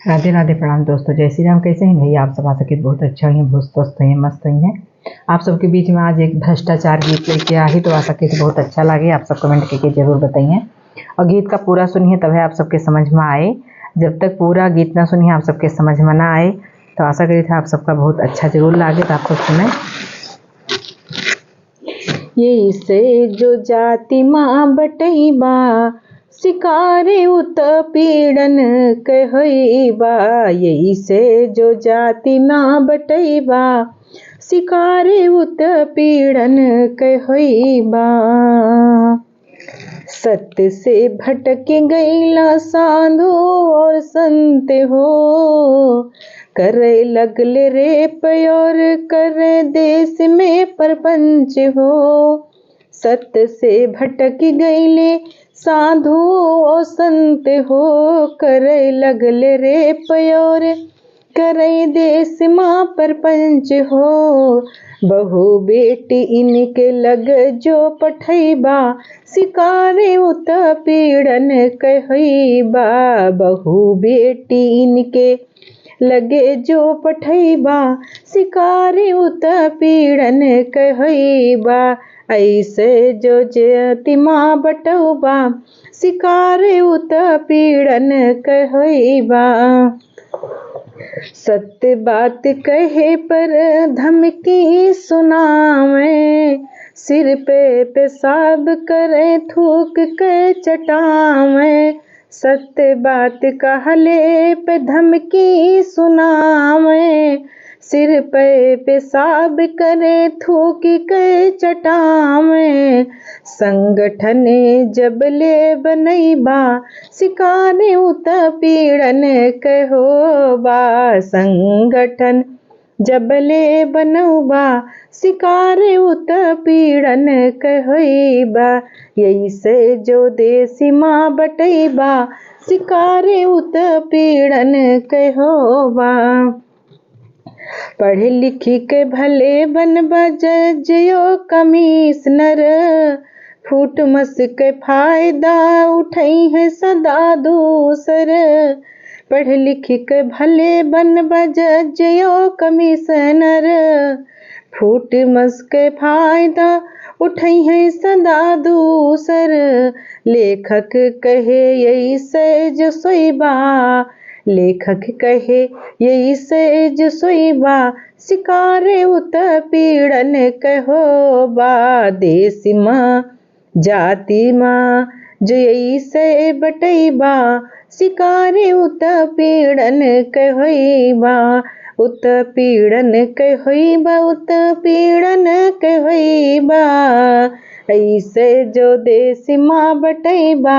राधे राधे, प्रणाम दोस्तों। जय श्री राम। कैसे हैं भैया आप सब? आ सके बहुत अच्छा ही हैं, बहुत स्वस्थ हैं, मस्त ही हैं। आप सबके बीच में आज एक भ्रष्टाचार गीत लेके आई तो आ सके तो बहुत अच्छा लगे। आप सब कमेंट करके जरूर बताइए और गीत का पूरा सुनिए तभी आप सबके समझ में आए। जब तक पूरा गीत ना सुनिए आप सबके समझ में ना आए तो आशा करी था आप सबका बहुत अच्छा जरूर लगे। तो आप सब सुने। यही से जो जाति माँ बटैबा शिकारे उत पीड़न कहैबा। यही से जो जाति माँ बटैबा शिकारे उत पीड़न कहैबा। सत्य से भटक गईला साधु और संत हो, करे लगले रेप और करे देश में प्रपंच हो। सत्य से भटक गईले साधु और संत हो, करे लगले रेप और करे देश माँ प्रपंच हो। बहु बेटी इनके लग जो पठैबा शिकारे उत पीड़न कहैबा। बहु बेटी इनके लगे जो पठैबा शिकारे उत पीड़न कहैबा। ऐसे जो जाति माँ बटौबा शिकारे उत पीड़न कहैबा। सत्य बात कहे पर धमकी सुनावे, सिर पे पेशाब करे थूक के चटावे। सत्य बात कहले पे धमकी सुनावे, सिर पे पेशाब करे थूक के चटावे। संगठन जब ले बनैबा शिकारे उत पीड़न कहोबा। संगठन जब ले बनौबा शिकारे उत पीड़न कहैबा। यही से जो देश माँ बटैबा शिकारे उत पीड़न कहोबा। पढ़ लिख के भले बनबा जज यो कमिश्नर, फूट मस के फायदा उठई है सदा दूसर। पढ़ लिख के भले बनबा जज यो कमिश्नर, फूट मस के फायदा उठई है सदा दूसर। लेखक कहे यही से जो सोईबा, लेखक कहे यही से जो सोईबा शिकारे उत पीड़न कहोबा। देश माँ जाति माँ जो यही से बटैबा शिकारे उत पीड़न कहैबा। उत पीड़न कहैबा, उत पीड़न कहैबा। ऐसे जो देश माँ बटैबा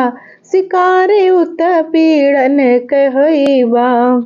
शिकारे उत पीड़न कहैबा।